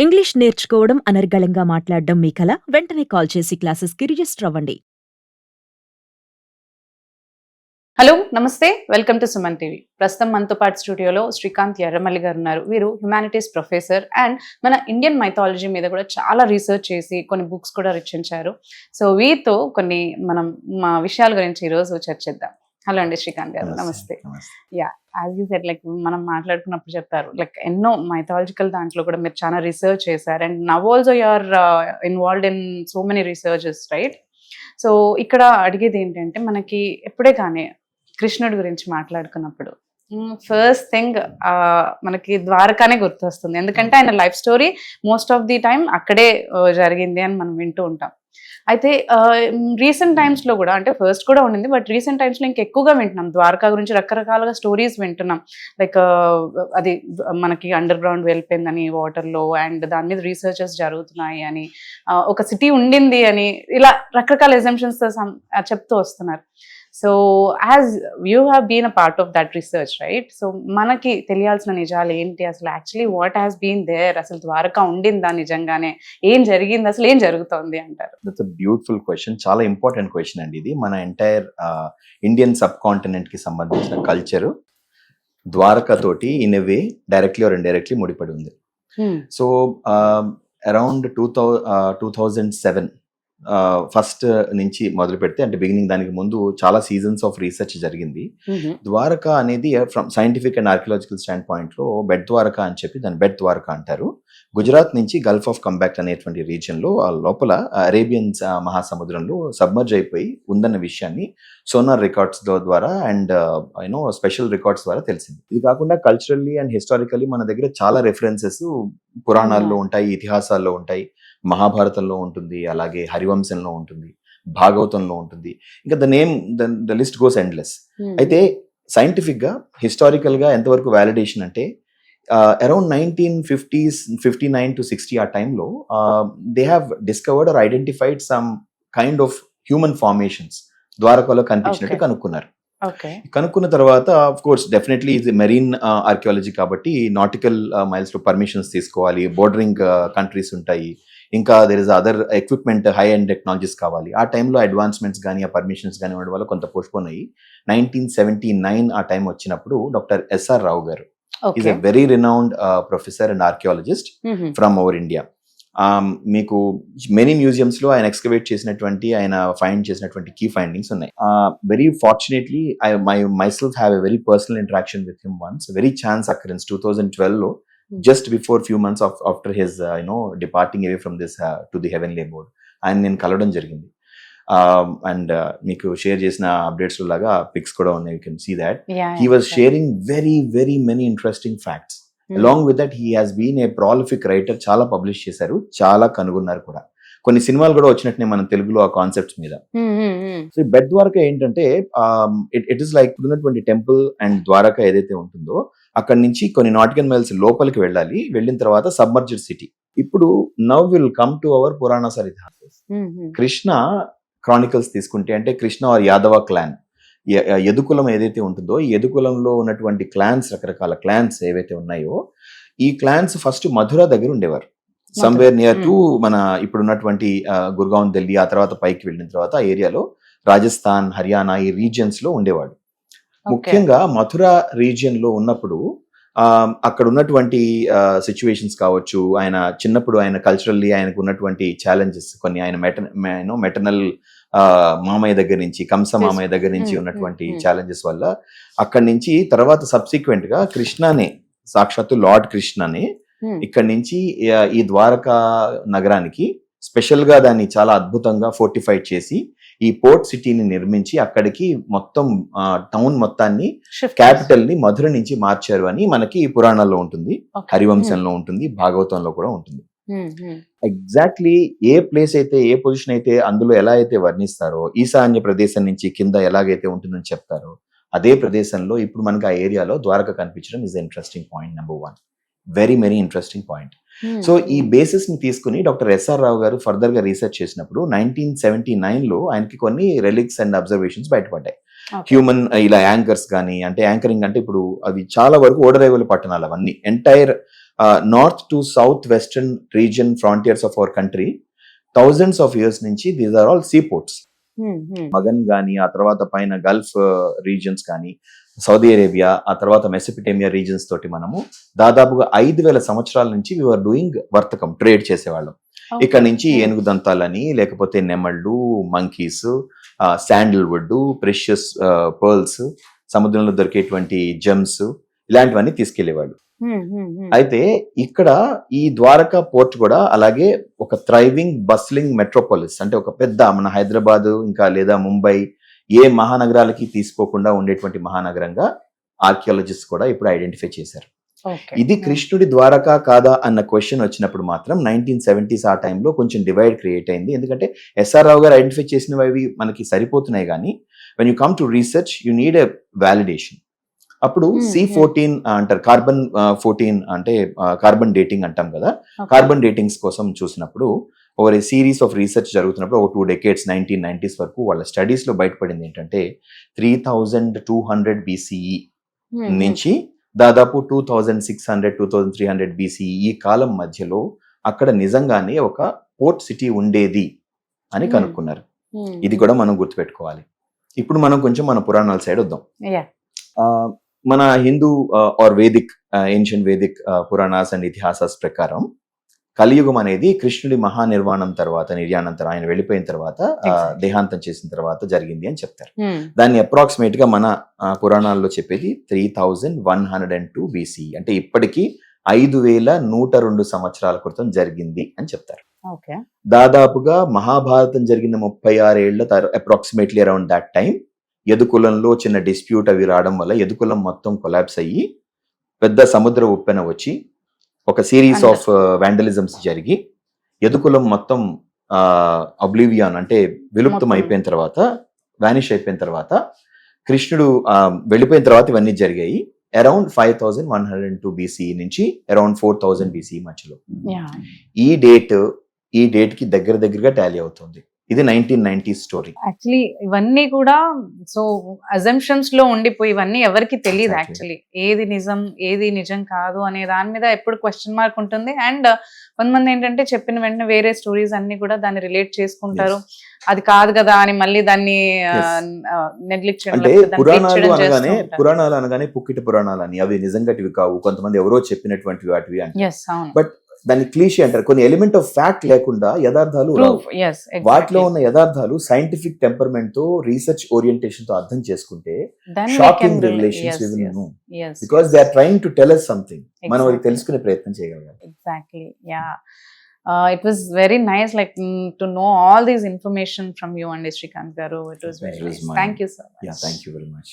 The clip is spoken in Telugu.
ఇంగ్లీష్ నేర్చుకోవడం అనర్గళంగా మాట్లాడడం మీ కల? వెంటనే కాల్ చేసి క్లాసెస్‌కి రిజిస్టర్ అవ్వండి. హలో నమస్తే, వెల్కమ్ టు సుమన్ టీవీ. ప్రస్తుతం మనతో పాటు స్టూడియోలో శ్రీకాంత్ ఎర్రమల్లి గారు ఉన్నారు. వీరు హ్యుమానిటీస్ ప్రొఫెసర్ అండ్ మన ఇండియన్ మైథాలజీ మీద కూడా చాలా రీసెర్చ్ చేసి కొన్ని బుక్స్ కూడా రచించారు. సో వీరితో కొన్ని మనం మా విషయాల గురించి ఈరోజు చర్చిద్దాం. హలో అండి శ్రీకాంత్ గారు, నమస్తే. Yeah, as you said, like మనం మాట్లాడుకున్నప్పుడు చెప్పారు, లైక్ ఎన్నో మైథాలజికల్ దాంట్లో కూడా మీరు చాలా రీసెర్చ్ చేశారు and now also you are involved in so many researches, right? So ఇక్కడ అడిగేది ఏంటంటే, మనకి ఎప్పుడే కానీ కృష్ణుడి గురించి మాట్లాడుకున్నప్పుడు ఫస్ట్ థింగ్ మనకి ద్వారకానే గుర్తొస్తుంది. ఎందుకంటే ఆయన life story most of the time అక్కడే జరిగింది అని మనం వింటూ ఉంటాం. అయితే రీసెంట్ టైమ్స్లో కూడా, అంటే ఫస్ట్ కూడా ఉండింది, బట్ రీసెంట్ టైమ్స్లో ఇంకెక్కువగా వింటున్నాం ద్వారకా గురించి. రకరకాలుగా స్టోరీస్ వింటున్నాం. లైక్ అది మనకి అండర్ గ్రౌండ్ వెళ్ళిపోయిందని వాటర్లో, అండ్ దాని మీద రీసెర్చెస్ జరుగుతున్నాయి అని, ఒక సిటీ ఉండింది అని, ఇలా రకరకాల ఎగ్జాంప్షన్స్తో చెప్తూ వస్తున్నారు. So as you have been a part of that research, right? So మనకి తెలియాల్సిన నిజాలు ఏంటి అసలు? Actually what has been there? అసలు ద్వారకా ఉండిందా నిజంగానే? ఏం జరిగింది? అసలు ఏం జరుగుతోంది అంటారు? That's a beautiful question. చాలా ఇంపార్టెంట్ క్వశ్చన్ అండి ఇది. మన ఎంటైర్ ఇండియన్ సబ్ కాంటినెంట్ కి సంబంధించిన కల్చర్ ద్వారకా తోటి in a way directly or indirectly ముడిపడి ఉంది. సో అరౌండ్ 2007 ఫస్ట్ నుంచి మొదలు పెడితే, అంటే బిగినింగ్ దానికి ముందు చాలా సీజన్స్ ఆఫ్ రీసెర్చ్ జరిగింది. ద్వారకా అనేది from scientific and archaeological stand point లో బెడ్ ద్వారకా అని చెప్పి దాన్ని బెడ్ ద్వారకా అంటారు. గుజరాత్ నుంచి గల్ఫ్ ఆఫ్ కంబాక్ట్ అనేటువంటి రీజియన్ లో ఆ లోపల అరేబియన్ మహాసముద్రంలో సబ్మర్జ్ అయిపోయి ఉందన్న విషయాన్ని సోనార్ రికార్డ్స్ ద్వారా అండ్ స్పెషల్ రికార్డ్స్ ద్వారా తెలిసింది. ఇది కాకుండా కల్చరల్లీ అండ్ హిస్టారికల్లీ మన దగ్గర చాలా రెఫరెన్సెస్ పురాణాల్లో ఉంటాయి, ఇతిహాసాల్లో ఉంటాయి, మహాభారతంలో ఉంటుంది, అలాగే హరివంశంలో ఉంటుంది, భాగవతంలో ఉంటుంది. ఇంకా ద లిస్ట్ గోస్ ఎండ్లెస్. అయితే సైంటిఫిక్ గా హిస్టారికల్ గా ఎంతవరకు వ్యాలిడేషన్ అంటే, అరౌండ్ 1950s 59 to 60 ఆ టైంలో they have discovered or identified some kind of human formations ద్వారకాలో కనిపించినట్టు కనుక్కున్నారు. కనుక్కున్న తర్వాత ఆఫ్ కోర్స్ డెఫినెట్లీ ఇది మెరీన్ ఆర్కియాలజీ కాబట్టి నాటికల్ మైల్స్ లో పర్మిషన్స్ తీసుకోవాలి, బోర్డరింగ్ కంట్రీస్ ఉంటాయి, ఇంకా there is other equipment, high and technologies కావాలి. ఆ టైంలో అడ్వాన్స్మెంట్స్ కానీ ఆ పర్మిషన్స్ కానీ ఉండడం వల్ల కొంత పోస్ట్పోన్ అయ్యి 1979 ఆ టైం వచ్చినప్పుడు డాక్టర్ ఎస్ఆర్ రావు గారు is a very renowned professor and archaeologist from our India. మీకు మెనీ మ్యూజియంస్ లో ఆయన ఎక్స్కవేట్ చేసినటువంటి, ఆయన ఫైండ్ చేసినటువంటి కీ ఫైండింగ్స్ ఉన్నాయి. Very fortunately I myself have a very personal interaction with him once. A very chance occurrence 2012 లో, just before few months after his departing away from this to the heavenly abode, ఆయన నేను కలవడం జరిగింది. అండ్ మీకు షేర్ చేసిన అప్డేట్స్ లాగా పిక్స్ కూడా ఉన్నాయి. You can see that he was sharing very many interesting facts. Along with that, he has been a prolific writer. చాలా పబ్లిష్ చేశారు, చాలా కనుగొన్నారు కూడా. కొన్ని సినిమాలు కూడా వచ్చినట్టు మన తెలుగులో ఆ కాన్సెప్ట్స్ మీద. సో బెడ్ ద్వారకా ఏంటంటే, ఇట్ ఇస్ లైక్ ఉన్నటువంటి టెంపుల్ అండ్ ద్వారకా ఏదైతే ఉంటుందో అక్కడ నుంచి కొన్ని నాటికల్ మైల్స్ లోపలికి వెళ్ళాలి. వెళ్ళిన తర్వాత సబ్మర్జ్డ్ సిటీ. ఇప్పుడు now will come to our పురాణ సరిధాస్. కృష్ణ క్రానికల్స్ తీసుకుంటే, అంటే కృష్ణ ఆర్ యాదవ క్లాన్, యదుకులం ఏదైతే ఉంటుందో ఈ యదుకులంలో ఉన్నటువంటి క్లాన్స్, రకరకాల క్లాన్స్ ఏవైతే ఉన్నాయో, ఈ క్లాన్స్ ఫస్ట్ మధుర దగ్గర ఉండేవారు. సమ్వేర్ నియర్ టు మన ఇప్పుడు ఉన్నటువంటి గుర్గావ్, ఢిల్లీ. ఆ తర్వాత పైకి వెళ్ళిన తర్వాత ఆ ఏరియాలో రాజస్థాన్, హర్యానా ఈ రీజియన్స్ లో ఉండేవాడు. ముఖ్యంగా మథుర రీజియన్ లో ఉన్నప్పుడు అక్కడ ఉన్నటువంటి సిచ్యువేషన్స్ కావచ్చు, ఆయన చిన్నప్పుడు ఆయన కల్చరల్లీ ఆయనకు ఉన్నటువంటి ఛాలెంజెస్ కొన్ని, ఆయన మెటర్నల్ మామయ్య దగ్గర నుంచి, కంస మామయ్య దగ్గర నుంచి ఉన్నటువంటి ఛాలెంజెస్ వల్ల అక్కడి నుంచి తర్వాత సబ్సిక్వెంట్ గా కృష్ణనే, సాక్షాత్తు లార్డ్ కృష్ణనే ఇక్కడి నుంచి ఈ ద్వారకా నగరానికి స్పెషల్ గా దాన్ని చాలా అద్భుతంగా ఫోర్టిఫైడ్ చేసి ఈ పోర్ట్ సిటీని నిర్మించి అక్కడికి మొత్తం టౌన్ మొత్తాన్ని, క్యాపిటల్ ని మధుర నుంచి మార్చారు అని మనకి పురాణాల్లో ఉంటుంది, హరివంశంలో ఉంటుంది, భాగవతంలో కూడా ఉంటుంది. ఎగ్జాక్ట్లీ ఏ ప్లేస్ అయితే, ఏ పొజిషన్ అయితే అందులో ఎలా అయితే వర్ణిస్తారో, ఈశాన్య ప్రదేశం నుంచి కింద ఎలాగైతే ఉంటుందని చెప్తారో అదే ప్రదేశంలో ఇప్పుడు మనకి ఆ ఏరియాలో ద్వారక కనిపించడం is interesting point number 1. Very interesting point. So ఈ బేసిస్ ని తీసుకుని డాక్టర్ ఎస్ఆర్ రావు గారు ఫర్దర్ గా రీసెర్చ్ చేసినప్పుడు 1979 లో ఆయనకి కొన్ని రెలిక్స్ అండ్ అబ్జర్వేషన్స్ బయటపడ్డాయి. హ్యూమన్ ఇలా యాంకర్స్ కానీ, అంటే యాంకరింగ్ అంటే ఇప్పుడు అవి చాలా వరకు ఓడరేవుల పట్టణాలు, అవన్నీ entire north to south western region frontiers of our country thousands of years నుంచి these are all sea ports. మగన్ గానీ, ఆ తర్వాత పైన గల్ఫ్ రీజియన్స్ కానీ, సౌదీ అరేబియా, ఆ తర్వాత మెసోపిటేమియా రీజియన్స్ తోటి మనము దాదాపుగా 5,000 సంవత్సరాల నుంచి వీఆర్ డూయింగ్ వర్తకం, ట్రేడ్ చేసేవాళ్ళం. ఇక్కడ నుంచి ఏనుగు దంతాలని, లేకపోతే నెమళ్ళు, మంకీస్, శాండిల్వుడ్, ప్రెషియస్ పర్ల్స్, సముద్రంలో దొరికేటువంటి జెమ్స్, ఇలాంటివన్నీ తీసుకెళ్లేవాళ్ళు. అయితే ఇక్కడ ఈ ద్వారకా పోర్ట్ కూడా అలాగే ఒక థ్రైవింగ్ బస్లింగ్ మెట్రోపాలిస్, అంటే ఒక పెద్ద మన హైదరాబాద్ ఇంకా లేదా ముంబై ఏ మహానగరాలకి తీసుకోకుండా ఉండేటువంటి మహానగరంగా ఆర్కియాలజిస్ట్ కూడా ఇప్పుడు ఐడెంటిఫై చేశారు. ఇది కృష్ణుడి ద్వారకా కాదా అన్న క్వశ్చన్ వచ్చినప్పుడు మాత్రం 1970s ఆ టైంలో కొంచెం డివైడ్ క్రియేట్ అయింది. ఎందుకంటే ఎస్ఆర్ రావు గారు ఐడెంటిఫై చేసినవి మనకి సరిపోతున్నాయి, కానీ when you come to research you need a validation. అప్పుడు C14 అంటారు, కార్బన్ 14 అంటే కార్బన్ డేటింగ్ అంటాం కదా. కార్బన్ డేటింగ్స్ కోసం చూసినప్పుడు over a series of research జరుగుతున్నప్పుడు ఒక 2 decades 1990s వరకు వాళ్ళ స్టడీస్ లో బయటపడింది ఏంటంటే 3200 BCE నుంచి దాదాపు 2600 2300 BCE ఈ కాలం మధ్యలో అక్కడ నిజంగానే ఒక పోర్ట్ సిటీ ఉండేది అని కనుక్కున్నారు. ఇది కూడా మనం గుర్తుపెట్టుకోవాలి. ఇప్పుడు మనం కొంచెం మన పురాణాల సైడ్ వద్దాం. మన Hindu or Vedic ancient Vedic Puranas and Itihasas ప్రకారం కలియుగం అనేది కృష్ణుడి మహానిర్వాణం తర్వాత, నిర్యాణంతరం, ఆయన వెళ్ళిపోయిన తర్వాత, దేహాంతం చేసిన తర్వాత జరిగింది అని చెప్తారు. దాన్ని అప్రాక్సిమేట్ గా మన పురాణాల్లో చెప్పేది 3102 BCE, అంటే ఇప్పటికీ 5102 సంవత్సరాల క్రితం జరిగింది అని చెప్తారు. దాదాపుగా మహాభారతం జరిగిన 36 ఏళ్ల అప్రాక్సిమేట్లీ అరౌండ్ దాట్ టైం యదుకులంలో చిన్న డిస్ప్యూట్ అవి రావడం వల్ల యదుకులం మొత్తం కొలాప్స్ అయ్యి పెద్ద సముద్ర ఉప్పెన వచ్చి ఒక సిరీస్ ఆఫ్ వ్యాండలిజమ్స్ జరిగి యదుకులం మొత్తం అబ్లివియాన్ అంటే విలుప్తం అయిపోయిన తర్వాత, వానిష్ అయిపోయిన తర్వాత, కృష్ణుడు వెళ్ళిపోయిన తర్వాత ఇవన్నీ జరిగాయి. అరౌండ్ 5102 BCE నుంచి అరౌండ్ 4000 BCE మధ్యలో. ఈ డేట్ కి దగ్గరగా టాలీ అవుతుంది. ఇది 1990s స్టోరీ. యాక్చువల్లీ ఇవన్నీ కూడా సో అజంప్షన్స్ లో ఉండిపోయి ఇవన్నీ ఎవరికి తెలియదు. యాక్చువల్లీ ఏది నిజం ఏది నిజం కాదు అనే దాని మీద ఎప్పుడు క్వశ్చన్ మార్క్ ఉంటుంది. అండ్ కొంతమంది ఏంటంటే చెప్పిన వెంటనే వేరే స్టోరీస్ అన్ని కూడా దాన్ని రిలేట్ చేసుకుంటారు. అది కాదు కదా అని మళ్ళీ దాన్ని నెగ్లెక్ట్ చేయడం. అంటే పురాణాలు అనగానే పుక్కిట పురాణాలు అని, అవి నిజంగాటివి కావు, కొంతమంది ఎవరో చెప్పినటువంటి వాటివి అంటే. బట్ దాన్ని క్లీషే అంటారు. కొన్ని ఎలిమెంట్ ఆఫ్ ఫ్యాక్ట్ లేకుండా యథార్థాలు, వాటిలో ఉన్న యథార్థాలు సైంటిఫిక్ టెంపర్మెంట్ తో, రీసెర్చ్ ఓరియంటేషన్ తో అర్థం చేసుకుంటే shocking revelations we will know, because they are trying to tell us something. మనం అది తెలుసుకునే ప్రయత్నం చేయగలగాలి. Exactly. Yeah, it was very nice to know all these information from you and Srikanth garu. It was very nice. Thank you so much. Yeah, thank you very much.